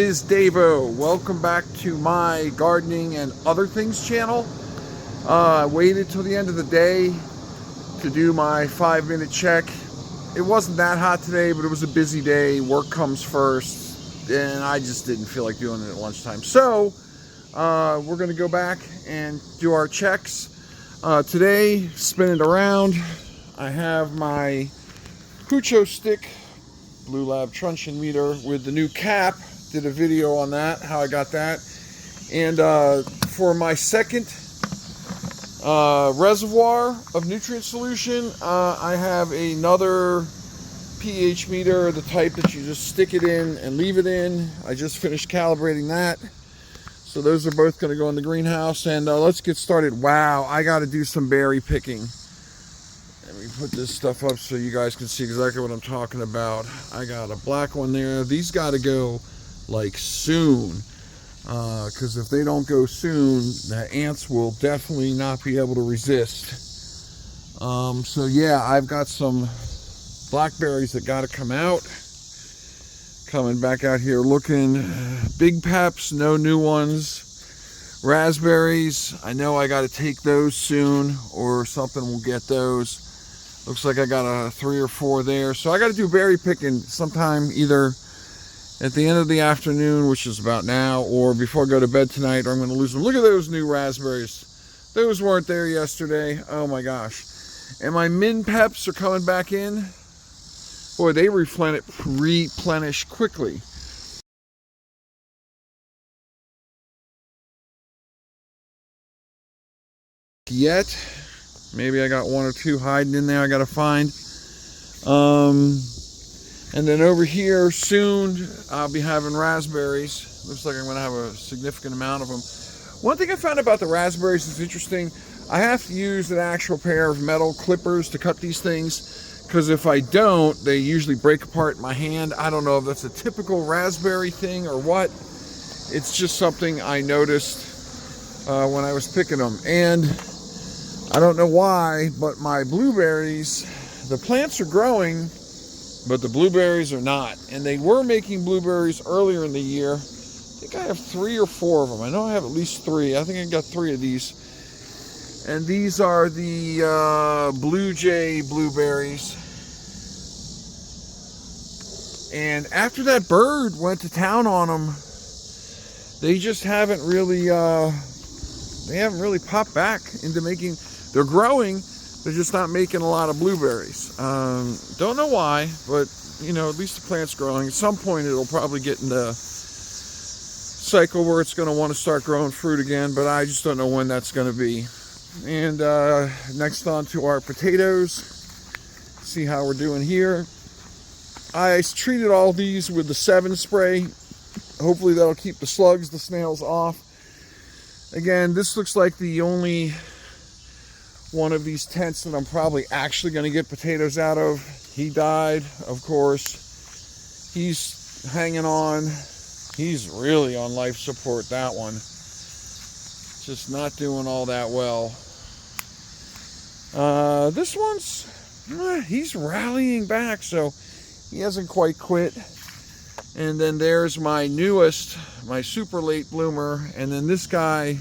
is Davo. Welcome back to my gardening and other things channel. I waited till the end of the day to do my 5-minute check. It wasn't that hot today, but it was a busy day. Work comes first, and I just didn't feel like doing it at lunchtime. So we're going to go back and do our checks. Today, spin it around. I have my Pucho stick Blue Lab truncheon meter with the new cap. Did a video on that, how I got that. And for my second reservoir of nutrient solution, I have another pH meter, the type that you just stick it in and leave it in. I just finished calibrating that. So those are both going to go in the greenhouse. And let's get started. Wow, I got to do some berry picking. Let me put this stuff up so you guys can see exactly what I'm talking about. I got a black one there. These got to go like soon, because if they don't go soon, the ants will definitely not be able to resist. So yeah, I've got some blackberries that got to come out. Coming back out here looking. Big peps, no new ones. Raspberries, I know I got to take those soon, or something will get those. Looks like I got 3 or 4 there. So I got to do berry picking sometime either at the end of the afternoon, which is about now, or before I go to bed tonight, or I'm going to lose them. Look at those new raspberries. Those weren't there yesterday. Oh my gosh. And my min peps are coming back in. Boy, they replenish quickly. Yet. Maybe I got 1 or 2 hiding in there I got to find. And then over here soon I'll be having raspberries. Looks like I'm going to have a significant amount of them. One thing I found about the raspberries is interesting. I have to use an actual pair of metal clippers to cut these things, because if I don't, they usually break apart in my hand. I don't know if that's a typical raspberry thing or what. It's just something I noticed when I was picking them. And I don't know why, but my blueberries, the plants are growing, but the blueberries are not. And they were making blueberries earlier in the year. I think I have 3 or 4 of them. I know I have at least 3. I think I got 3 of these. And these are the Blue Jay blueberries. And after that bird went to town on them, they just haven't really, popped back into making. They're growing, they're just not making a lot of blueberries. Don't know why, but you know, at least the plant's growing. At some point it'll probably get in the cycle where it's going to want to start growing fruit again, but I just don't know when that's going to be. And next on to our potatoes. See how we're doing here. I treated all these with the 7 spray. Hopefully that'll keep the slugs, the snails off. Again, this looks like the only one of these tents that I'm probably actually going to get potatoes out of. He died, of course. He's hanging on. He's really on life support, that one. Just not doing all that well. This one's, he's rallying back, so he hasn't quite quit. And then there's my newest, my super late bloomer. And then this guy,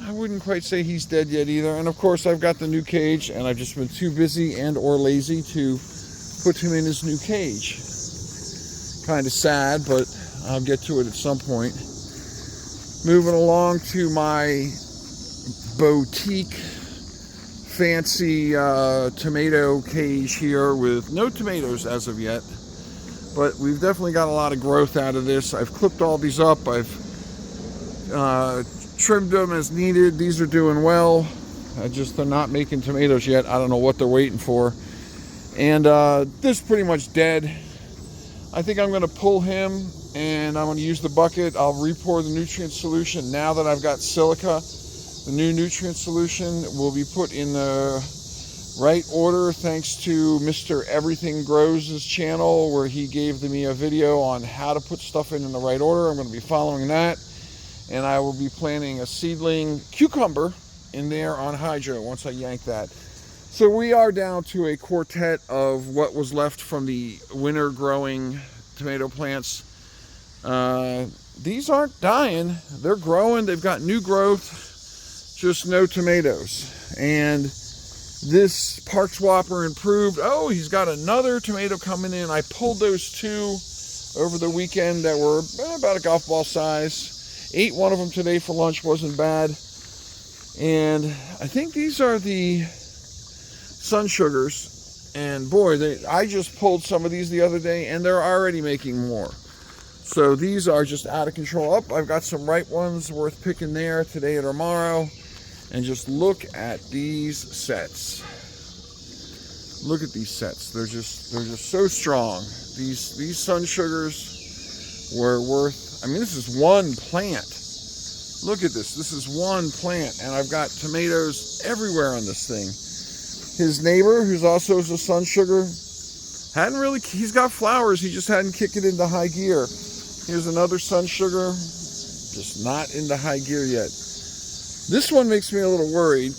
I wouldn't quite say he's dead yet either. And of course I've got the new cage, and I've just been too busy and or lazy to put him in his new cage. Kind of sad, but I'll get to it at some point. Moving along to my boutique fancy tomato cage here with no tomatoes as of yet. But we've definitely got a lot of growth out of this. I've clipped all these up. I've trimmed them as needed. These are doing well. They're not making tomatoes yet. I don't know what they're waiting for. And this is pretty much dead. I think I'm going to pull him, and I'm going to use the bucket. I'll re-pour the nutrient solution. Now that I've got silica, the new nutrient solution will be put in the right order, thanks to Mr. Everything Grows' channel, where he gave me a video on how to put stuff in the right order. I'm going to be following that. And I will be planting a seedling cucumber in there on hydro once I yank that. So we are down to a quartet of what was left from the winter growing tomato plants. These aren't dying. They're growing. They've got new growth, just no tomatoes. And this Park Swapper improved. Oh, he's got another tomato coming in. I pulled those two over the weekend that were about a golf ball size. Ate one of them today for lunch, wasn't bad. And I think these are the Sun Sugars. And boy, I just pulled some of these the other day and they're already making more. So these are just out of control. Up, I've got some ripe ones worth picking there today or tomorrow. And just look at these sets. Look at these sets. They're just so strong. These Sun Sugars were worth, I mean, this is one plant. Look at this. This is one plant. And I've got tomatoes everywhere on this thing. His neighbor, who's also a Sun Sugar, he's got flowers. He just hadn't kicked it into high gear. Here's another Sun Sugar, just not into high gear yet. This one makes me a little worried.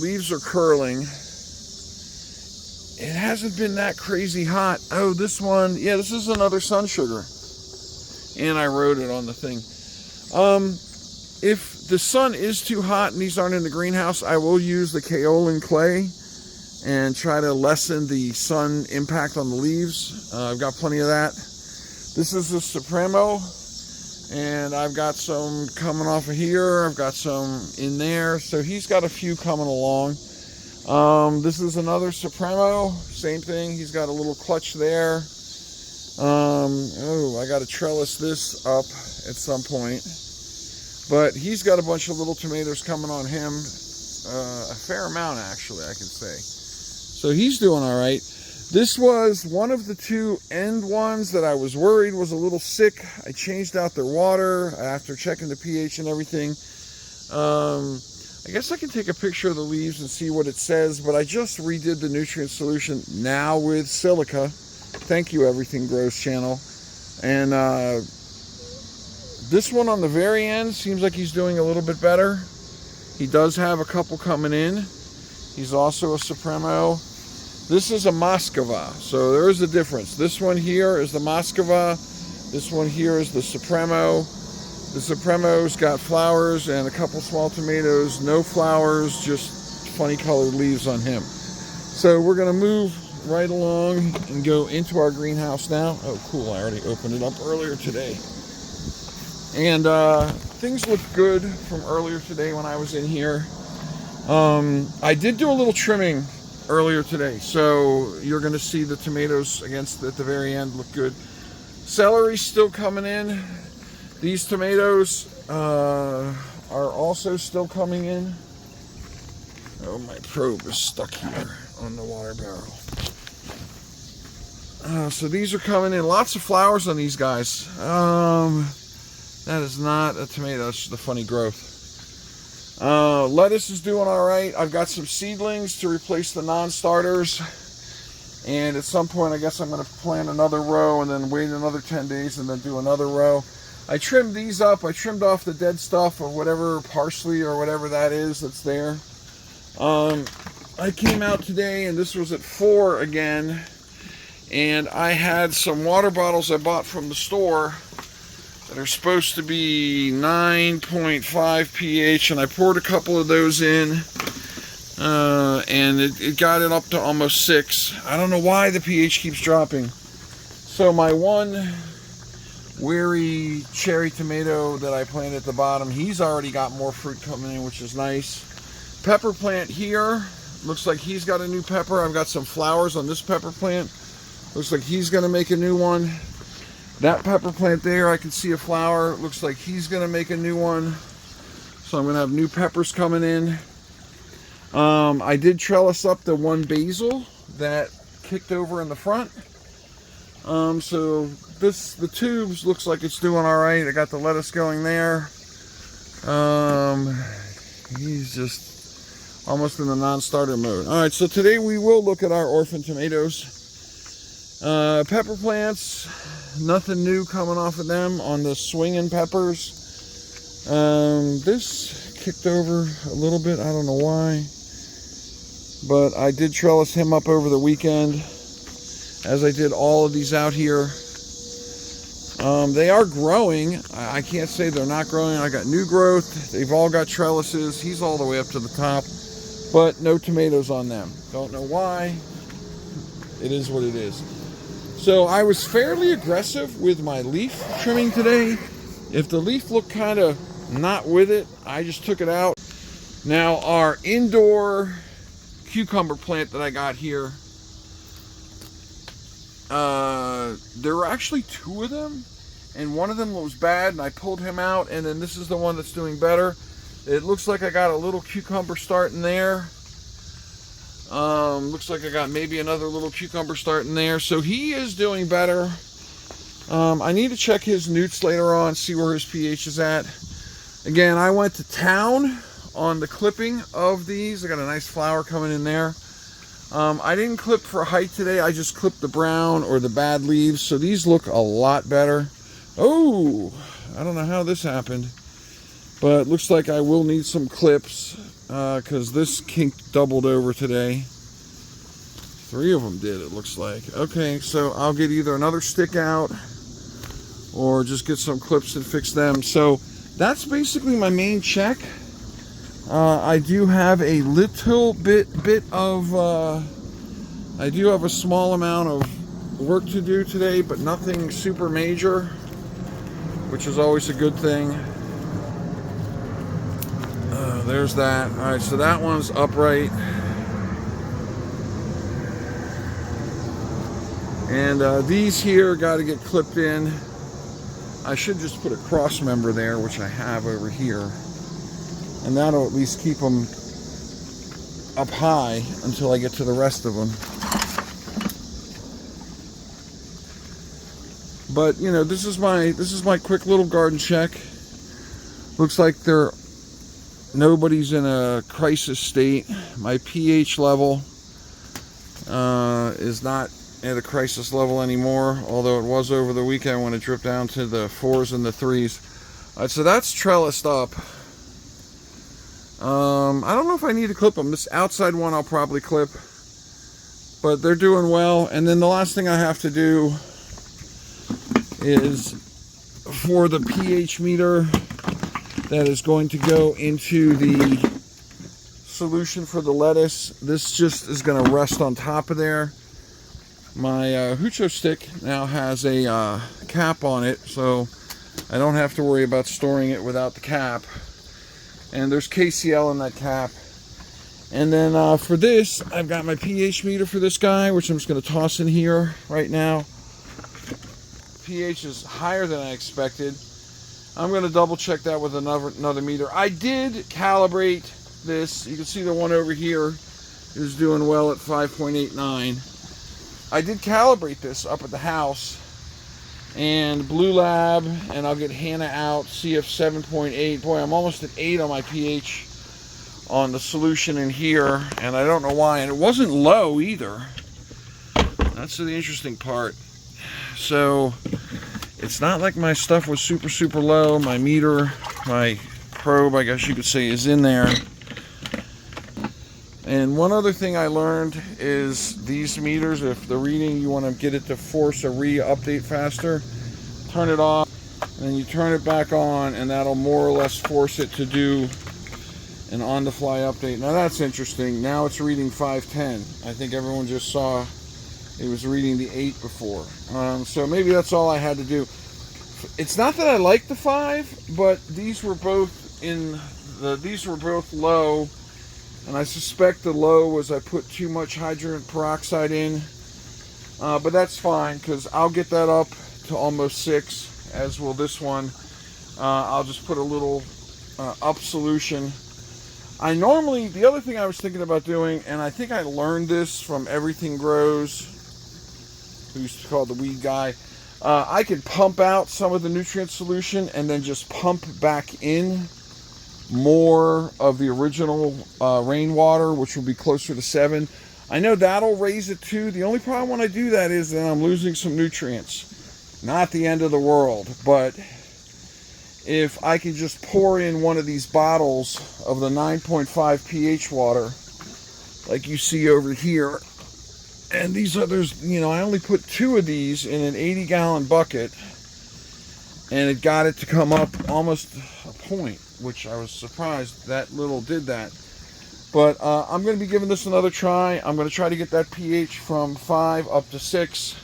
Leaves are curling. It hasn't been that crazy hot. Oh, this one, yeah, this is another Sun Sugar. And I wrote it on the thing. If the sun is too hot and these aren't in the greenhouse, I will use the kaolin clay and try to lessen the sun impact on the leaves. I've got plenty of that. This is the Supremo, and I've got some coming off of here. I've got some in there, so he's got a few coming along. This is another Supremo, same thing. He's got a little clutch there. Oh, I got to trellis this up at some point. But he's got a bunch of little tomatoes coming on him. A fair amount, actually, I could say. So he's doing all right. This was one of the two end ones that I was worried was a little sick. I changed out their water after checking the pH and everything. I guess I can take a picture of the leaves and see what it says, but I just redid the nutrient solution now with silica. Thank you, Everything Grows channel. And this one on the very end seems like he's doing a little bit better. He does have a couple coming in. He's also a Supremo. This is a Moskva, so there is a difference. This one here is the Moskva. This one here is the Supremo. The Supremo's got flowers and a couple small tomatoes. No flowers, just funny colored leaves on him. So we're going to move right along and go into our greenhouse now. Oh, cool. I already opened it up earlier today. And things look good from earlier today when I was in here. I did do a little trimming earlier today, so you're going to see the tomatoes at the very end look good. Celery's still coming in. These tomatoes are also still coming in. Oh, my probe is stuck here on the water barrel. So these are coming in. Lots of flowers on these guys. That is not a tomato. That's just a funny growth. Lettuce is doing all right. I've got some seedlings to replace the non-starters. And at some point, I guess I'm going to plant another row and then wait another 10 days and then do another row. I trimmed these up. I trimmed off the dead stuff or whatever, parsley or whatever that is that's there. I came out today and this was at 4 again. And I had some water bottles I bought from the store that are supposed to be 9.5 pH, and I poured a couple of those in, and it got it up to almost 6. I don't know why the pH keeps dropping. So my one Weary cherry tomato that I planted at the bottom, he's already got more fruit coming in, which is nice. Pepper plant here, looks like he's got a new pepper. I've got some flowers on this pepper plant. Looks like he's going to make a new one. That pepper plant there, I can see a flower. Looks like he's going to make a new one. So I'm going to have new peppers coming in. I did trellis up the one basil that kicked over in the front. So the tubes looks like it's doing all right. I got the lettuce going there. He's just almost in the non-starter mode. All right, so today we will look at our orphan tomatoes. Pepper plants, nothing new coming off of them on the swinging peppers. This kicked over a little bit, I don't know why, but I did trellis him up over the weekend, as I did all of these out here. They are growing. I can't say they're not growing. I got new growth. They've all got trellises. He's all the way up to the top, but no tomatoes on them. Don't know why. It is what it is. So I was fairly aggressive with my leaf trimming today. If the leaf looked kind of not with it, I just took it out. Now our indoor cucumber plant that I got here, there were actually 2 of them, and one of them was bad and I pulled him out, and then this is the one that's doing better. It looks like I got a little cucumber starting there. Looks like I got maybe another little cucumber starting there, so he is doing better. I need to check his newts later on, see where his pH is at. Again, I went to town on the clipping of these. I got a nice flower coming in there. I didn't clip for height today. I just clipped the brown or the bad leaves. So these look a lot better. Oh, I don't know how this happened, but it looks like I will need some clips because this kink doubled over today. 3 of them did, it looks like. Okay, so I'll get either another stick out or just get some clips and fix them. So that's basically my main check. I do have a little bit of, I do have a small amount of work to do today, but nothing super major, which is always a good thing. There's that. All right, so that one's upright. And these here got to get clipped in. I should just put a cross member there, which I have over here. And that'll at least keep them up high until I get to the rest of them. But you know, this is my quick little garden check. Looks like nobody's in a crisis state. My pH level is not at a crisis level anymore, although it was over the weekend when it dripped down to the 4s and the 3s. All right, so that's trellised up. I don't know if I need to clip them. This outside one I'll probably clip, but they're doing well. And then the last thing I have to do is for the pH meter that is going to go into the solution for the lettuce. This just is going to rest on top of there. My Hucho stick now has a cap on it, so I don't have to worry about storing it without the cap. And there's KCl in that cap. And then for this, I've got my pH meter for this guy, which I'm just going to toss in here right now. pH is higher than I expected. I'm going to double check that with another meter. I did calibrate this. You can see the one over here is doing well at 5.89. I did calibrate this up at the house. And Blue Lab, and I'll get Hannah out, CF 7.8. Boy, I'm almost at 8 on my pH on the solution in here, and I don't know why. And it wasn't low either. That's the interesting part. So it's not like my stuff was super low. My meter, my probe, I guess you could say, is in there. And one other thing I learned is these meters, if the reading, you want to get it to force a re-update faster, turn it off, and then you turn it back on, and that'll more or less force it to do an on-the-fly update. Now that's interesting. Now it's reading 510. I think everyone just saw it was reading the 8 before. So maybe that's all I had to do. It's not that I like the 5, but these were both low. And I suspect the low was I put too much hydrogen peroxide in. But that's fine, because I'll get that up to almost 6, as will this one. I'll just put a little up solution. The other thing I was thinking about doing, and I think I learned this from Everything Grows, who used to call the weed guy, I could pump out some of the nutrient solution and then just pump back in more of the original rainwater, which will be closer to 7. I know that'll raise it too. The only problem when I do that is that I'm losing some nutrients. Not the end of the world, but if I could just pour in one of these bottles of the 9.5 pH water, like you see over here, and these others, you know, I only put 2 of these in an 80-gallon bucket, and it got it to come up almost a point, which I was surprised that little did that. But I'm going to be giving this another try. I'm going to try to get that pH from 5 up to 6.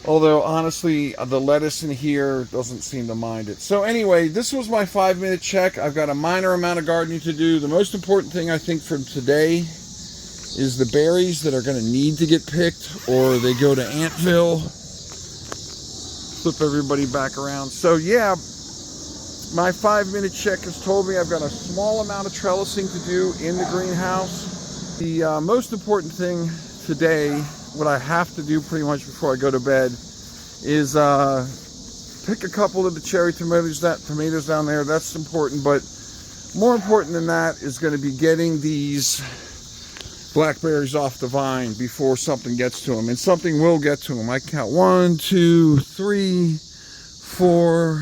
Although, honestly, the lettuce in here doesn't seem to mind it. So anyway, this was my 5-minute check. I've got a minor amount of gardening to do. The most important thing, I think, from today is the berries that are going to need to get picked, or they go to Antville. Flip everybody back around. So yeah, my 5-minute check has told me I've got a small amount of trellising to do in the greenhouse. The most important thing today, what I have to do pretty much before I go to bed, is pick a couple of the cherry tomatoes down there. That's important, but more important than that is going to be getting these blackberries off the vine before something gets to them, and something will get to them. I count 1, 2, 3, 4,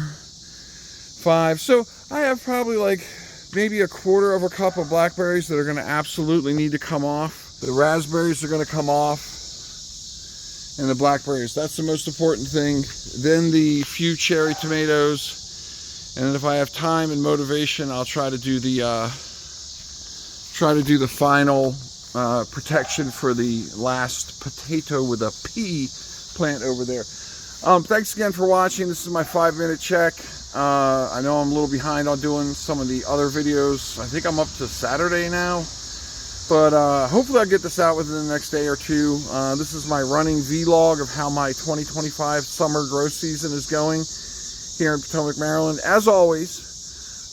5. So I have probably like maybe a quarter of a cup of blackberries that are going to absolutely need to come off. The raspberries are going to come off, and the blackberries, that's the most important thing. Then the few cherry tomatoes, and then if I have time and motivation, I'll try to do the final protection for the last potato with a P plant over there. Thanks again for watching. This is my 5-minute check. I know I'm a little behind on doing some of the other videos. I think I'm up to Saturday now, but hopefully I'll get this out within the next day or two. This is my running vlog of how my 2025 summer grow season is going here in Potomac, Maryland. As always,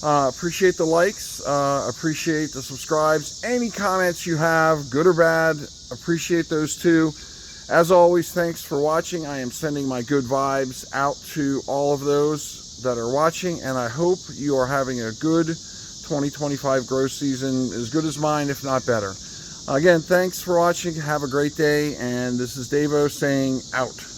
appreciate the likes, appreciate the subscribes, any comments you have, good or bad, appreciate those too. As always, thanks for watching. I am sending my good vibes out to all of those that are watching, and I hope you are having a good 2025 grow season, as good as mine, if not better. Again, thanks for watching. Have a great day, and this is Davo saying out.